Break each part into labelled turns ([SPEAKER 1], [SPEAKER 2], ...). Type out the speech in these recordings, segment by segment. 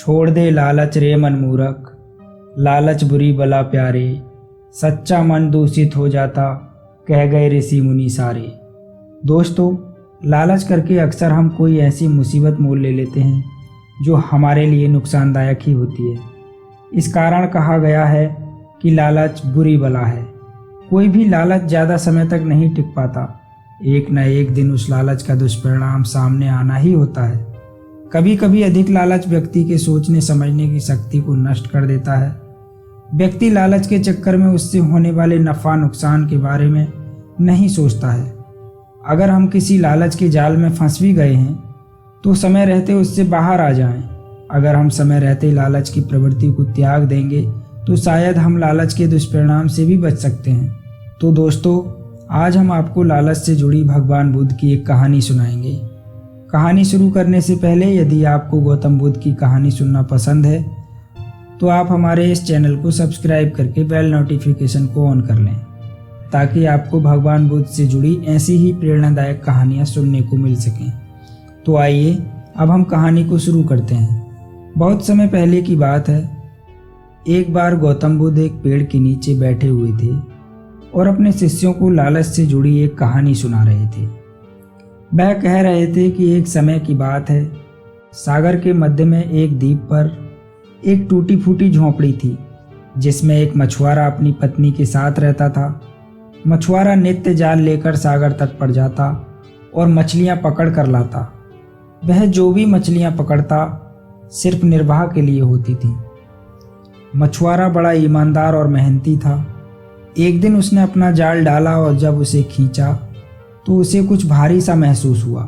[SPEAKER 1] छोड़ दे लालच रे मन मूरख, लालच बुरी बला प्यारे, सच्चा मन दूषित हो जाता, कह गए ऋषि मुनि सारे। दोस्तों, लालच करके अक्सर हम कोई ऐसी मुसीबत मोल ले लेते हैं जो हमारे लिए नुकसानदायक ही होती है। इस कारण कहा गया है कि लालच बुरी बला है। कोई भी लालच ज़्यादा समय तक नहीं टिक पाता। एक न एक दिन उस लालच का दुष्परिणाम सामने आना ही होता है। कभी कभी अधिक लालच व्यक्ति के सोचने समझने की शक्ति को नष्ट कर देता है। व्यक्ति लालच के चक्कर में उससे होने वाले नफ़ा नुकसान के बारे में नहीं सोचता है। अगर हम किसी लालच के जाल में फंस भी गए हैं तो समय रहते उससे बाहर आ जाएं। अगर हम समय रहते लालच की प्रवृत्ति को त्याग देंगे तो शायद हम लालच के दुष्परिणाम से भी बच सकते हैं। तो दोस्तों, आज हम आपको लालच से जुड़ी भगवान बुद्ध की एक कहानी सुनाएंगे। कहानी शुरू करने से पहले यदि आपको गौतम बुद्ध की कहानी सुनना पसंद है तो आप हमारे इस चैनल को सब्सक्राइब करके बेल नोटिफिकेशन को ऑन कर लें ताकि आपको भगवान बुद्ध से जुड़ी ऐसी ही प्रेरणादायक कहानियाँ सुनने को मिल सकें। तो आइए अब हम कहानी को शुरू करते हैं। बहुत समय पहले की बात है। एक बार गौतम बुद्ध एक पेड़ के नीचे बैठे हुए थे और अपने शिष्यों को लालच से जुड़ी एक कहानी सुना रहे थे। वह कह रहे थे कि एक समय की बात है, सागर के मध्य में एक द्वीप पर एक टूटी फूटी झोंपड़ी थी जिसमें एक मछुआरा अपनी पत्नी के साथ रहता था। मछुआरा नित्य जाल लेकर सागर तट पर जाता और मछलियां पकड़ कर लाता। वह जो भी मछलियां पकड़ता सिर्फ निर्वाह के लिए होती थी। मछुआरा बड़ा ईमानदार और मेहनती था। एक दिन उसने अपना जाल डाला और जब उसे खींचा तो उसे कुछ भारी सा महसूस हुआ।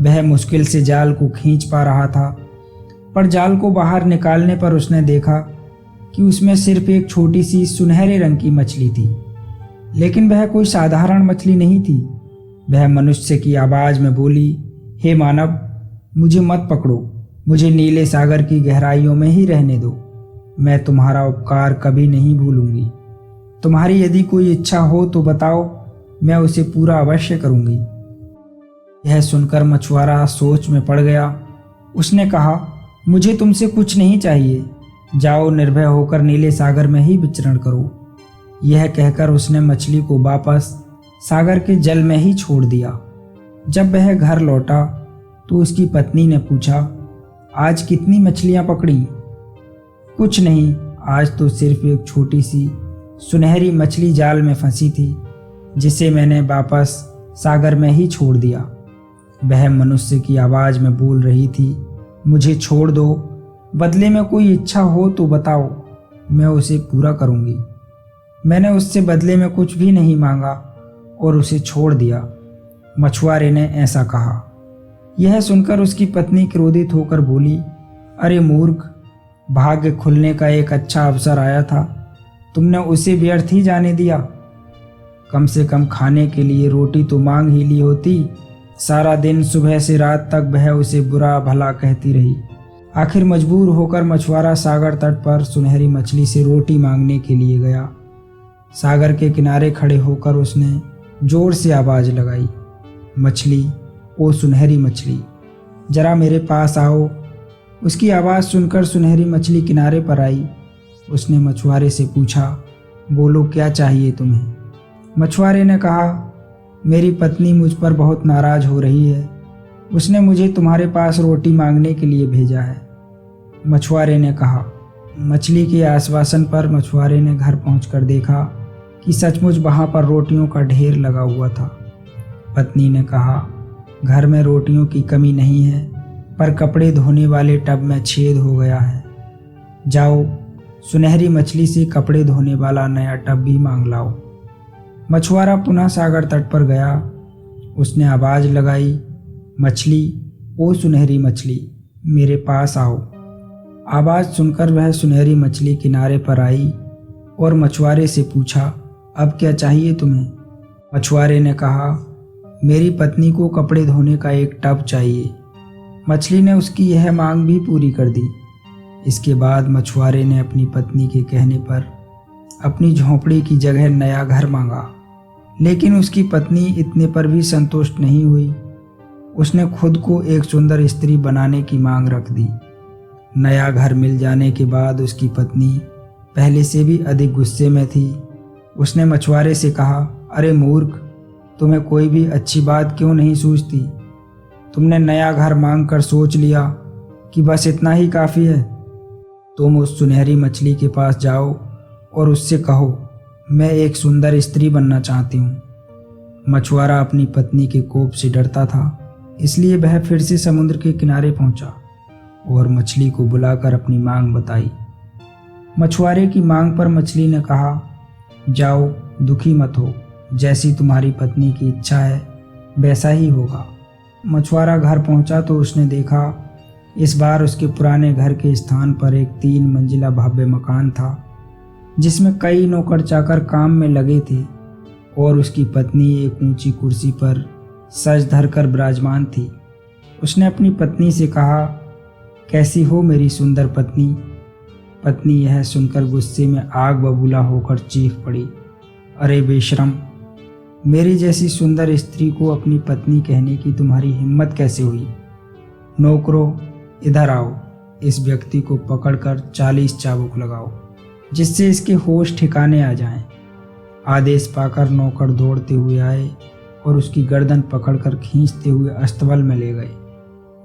[SPEAKER 1] वह मुश्किल से जाल को खींच पा रहा था, पर जाल को बाहर निकालने पर उसने देखा कि उसमें सिर्फ एक छोटी सी सुनहरे रंग की मछली थी। लेकिन वह कोई साधारण मछली नहीं थी। वह मनुष्य की आवाज़ में बोली, हे मानव, मुझे मत पकड़ो, मुझे नीले सागर की गहराइयों में ही रहने दो। मैं तुम्हारा उपकार कभी नहीं भूलूंगी। तुम्हारी यदि कोई इच्छा हो तो बताओ, मैं उसे पूरा अवश्य करूंगी। यह सुनकर मछुआरा सोच में पड़ गया। उसने कहा, मुझे तुमसे कुछ नहीं चाहिए, जाओ निर्भय होकर नीले सागर में ही विचरण करो। यह कहकर उसने मछली को वापस सागर के जल में ही छोड़ दिया। जब वह घर लौटा तो उसकी पत्नी ने पूछा, आज कितनी मछलियां पकड़ी? कुछ नहीं, आज तो सिर्फ एक छोटी सी सुनहरी मछली जाल में फंसी थी जिसे मैंने वापस सागर में ही छोड़ दिया। वह मनुष्य की आवाज़ में बोल रही थी, मुझे छोड़ दो, बदले में कोई इच्छा हो तो बताओ, मैं उसे पूरा करूंगी। मैंने उससे बदले में कुछ भी नहीं मांगा और उसे छोड़ दिया। मछुआरे ने ऐसा कहा। यह सुनकर उसकी पत्नी क्रोधित होकर बोली, अरे मूर्ख, भाग्य खुलने का एक अच्छा अवसर आया था, तुमने उसे व्यर्थ ही जाने दिया। कम से कम खाने के लिए रोटी तो मांग ही ली होती। सारा दिन सुबह से रात तक वह उसे बुरा भला कहती रही। आखिर मजबूर होकर मछुआरा सागर तट पर सुनहरी मछली से रोटी मांगने के लिए गया। सागर के किनारे खड़े होकर उसने जोर से आवाज़ लगाई, मछली, ओ सुनहरी मछली, जरा मेरे पास आओ। उसकी आवाज़ सुनकर सुनहरी मछली किनारे पर आई। उसने मछुआरे से पूछा, बोलो क्या चाहिए तुम्हें? मछुआरे ने कहा, मेरी पत्नी मुझ पर बहुत नाराज़ हो रही है, उसने मुझे तुम्हारे पास रोटी मांगने के लिए भेजा है। मछुआरे ने कहा। मछली के आश्वासन पर मछुआरे ने घर पहुंचकर देखा कि सचमुच वहां पर रोटियों का ढेर लगा हुआ था। पत्नी ने कहा, घर में रोटियों की कमी नहीं है, पर कपड़े धोने वाले टब में छेद हो गया है। जाओ, सुनहरी मछली से कपड़े धोने वाला नया टब भी मांग लाओ। मछुआरा पुनः सागर तट पर गया। उसने आवाज़ लगाई, मछली, ओ सुनहरी मछली, मेरे पास आओ। आवाज़ सुनकर वह सुनहरी मछली किनारे पर आई और मछुआरे से पूछा, अब क्या चाहिए तुम्हें? मछुआरे ने कहा, मेरी पत्नी को कपड़े धोने का एक टब चाहिए। मछली ने उसकी यह मांग भी पूरी कर दी। इसके बाद मछुआरे ने अपनी पत्नी के कहने पर अपनी झोंपड़ी की जगह नया घर मांगा। लेकिन उसकी पत्नी इतने पर भी संतुष्ट नहीं हुई। उसने खुद को एक सुंदर स्त्री बनाने की मांग रख दी। नया घर मिल जाने के बाद उसकी पत्नी पहले से भी अधिक गुस्से में थी। उसने मछुआरे से कहा, अरे मूर्ख, तुम्हें कोई भी अच्छी बात क्यों नहीं सूझती? तुमने नया घर मांग कर सोच लिया कि बस इतना ही काफ़ी है। तुम उस सुनहरी मछली के पास जाओ और उससे कहो, मैं एक सुंदर स्त्री बनना चाहती हूँ। मछुआरा अपनी पत्नी के कोप से डरता था, इसलिए वह फिर से समुद्र के किनारे पहुंचा और मछली को बुलाकर अपनी मांग बताई। मछुआरे की मांग पर मछली ने कहा, जाओ, दुखी मत हो, जैसी तुम्हारी पत्नी की इच्छा है वैसा ही होगा। मछुआरा घर पहुंचा तो उसने देखा इस बार उसके पुराने घर के स्थान पर एक 3 मंजिला भव्य मकान था, जिसमें कई नौकर चाकर काम में लगे थे और उसकी पत्नी एक ऊंची कुर्सी पर सज धर कर विराजमान थी। उसने अपनी पत्नी से कहा, कैसी हो मेरी सुंदर पत्नी? पत्नी यह सुनकर गुस्से में आग बबूला होकर चीख पड़ी, अरे बेशरम, मेरी जैसी सुंदर स्त्री को अपनी पत्नी कहने की तुम्हारी हिम्मत कैसे हुई? नौकरों, इधर आओ, इस व्यक्ति को पकड़कर 40 चाबुक लगाओ, जिससे इसके होश ठिकाने आ जाएं। आदेश पाकर नौकर दौड़ते हुए आए और उसकी गर्दन पकड़कर खींचते हुए अस्तबल में ले गए।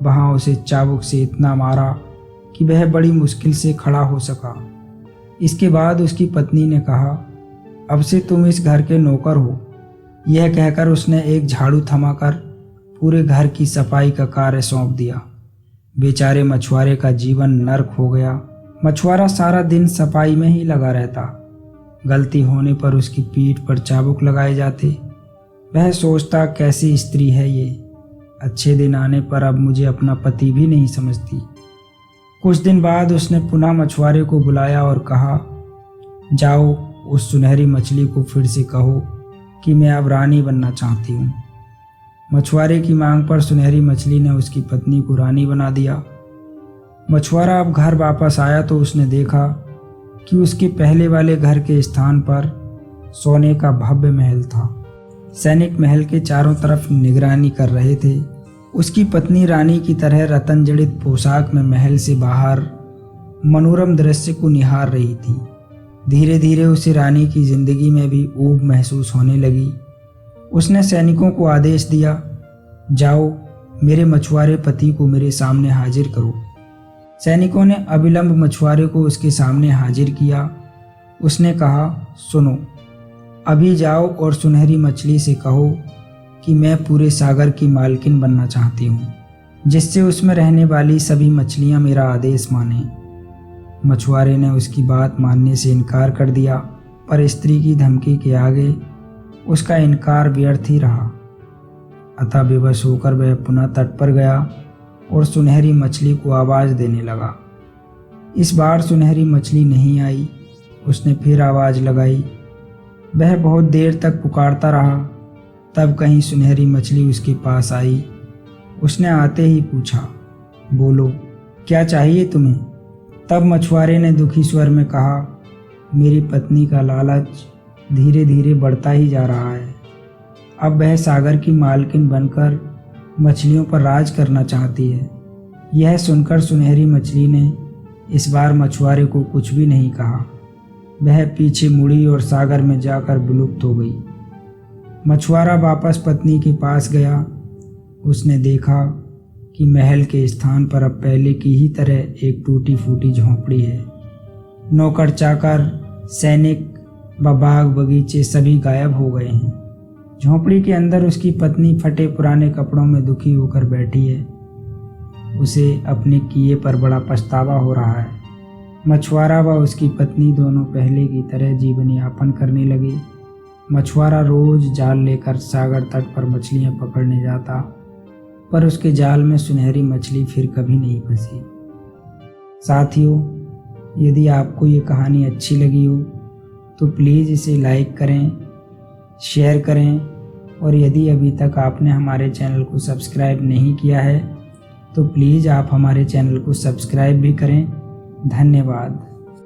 [SPEAKER 1] वहां उसे चाबुक से इतना मारा कि वह बड़ी मुश्किल से खड़ा हो सका। इसके बाद उसकी पत्नी ने कहा, अब से तुम इस घर के नौकर हो। यह कहकर उसने एक झाड़ू थमाकर पूरे घर की सफाई का कार्य सौंप दिया। बेचारे मछुआरे का जीवन नर्क हो गया। मछुआरा सारा दिन सफाई में ही लगा रहता। गलती होने पर उसकी पीठ पर चाबुक लगाए जाते। वह सोचता, कैसी स्त्री है ये, अच्छे दिन आने पर अब मुझे अपना पति भी नहीं समझती। कुछ दिन बाद उसने पुनः मछुआरे को बुलाया और कहा, जाओ, उस सुनहरी मछली को फिर से कहो कि मैं अब रानी बनना चाहती हूँ। मछुआरे की मांग पर सुनहरी मछली ने उसकी पत्नी को रानी बना दिया। मछुआरा अब घर वापस आया तो उसने देखा कि उसके पहले वाले घर के स्थान पर सोने का भव्य महल था। सैनिक महल के चारों तरफ निगरानी कर रहे थे। उसकी पत्नी रानी की तरह रतन जड़ित पोशाक में महल से बाहर मनोरम दृश्य को निहार रही थी। धीरे धीरे उसे रानी की जिंदगी में भी ऊब महसूस होने लगी। उसने सैनिकों को आदेश दिया, जाओ, मेरे मछुआरे पति को मेरे सामने हाजिर करो। सैनिकों ने अविलंब मछुआरे को उसके सामने हाजिर किया। उसने कहा, सुनो, अभी जाओ और सुनहरी मछली से कहो कि मैं पूरे सागर की मालकिन बनना चाहती हूँ, जिससे उसमें रहने वाली सभी मछलियाँ मेरा आदेश मानें। मछुआरे ने उसकी बात मानने से इनकार कर दिया, पर स्त्री की धमकी के आगे उसका इनकार व्यर्थ ही रहा। अतः बेबस होकर वह पुनः तट पर गया और सुनहरी मछली को आवाज़ देने लगा। इस बार सुनहरी मछली नहीं आई। उसने फिर आवाज़ लगाई। वह बहुत देर तक पुकारता रहा। तब कहीं सुनहरी मछली उसके पास आई। उसने आते ही पूछा, बोलो, क्या चाहिए तुम्हें? तब मछुआरे ने दुखी स्वर में कहा, मेरी पत्नी का लालच धीरे धीरे बढ़ता ही जा रहा है। अब वह सागर की मालकिन बनकर मछलियों पर राज करना चाहती है। यह सुनकर सुनहरी मछली ने इस बार मछुआरे को कुछ भी नहीं कहा। वह पीछे मुड़ी और सागर में जाकर विलुप्त हो गई। मछुआरा वापस पत्नी के पास गया। उसने देखा कि महल के स्थान पर अब पहले की ही तरह एक टूटी फूटी झोंपड़ी है। नौकर चाकर, सैनिक व बाग बगीचे सभी गायब हो गए हैं। झोंपड़ी के अंदर उसकी पत्नी फटे पुराने कपड़ों में दुखी होकर बैठी है। उसे अपने किए पर बड़ा पछतावा हो रहा है। मछुआरा व उसकी पत्नी दोनों पहले की तरह जीवन यापन करने लगे। मछुआरा रोज जाल लेकर सागर तट पर मछलियां पकड़ने जाता, पर उसके जाल में सुनहरी मछली फिर कभी नहीं फंसी। साथियों, यदि आपको ये कहानी अच्छी लगी हो तो प्लीज़ इसे लाइक करें, शेयर करें, और यदि अभी तक आपने हमारे चैनल को सब्सक्राइब नहीं किया है तो प्लीज़ आप हमारे चैनल को सब्सक्राइब भी करें। धन्यवाद।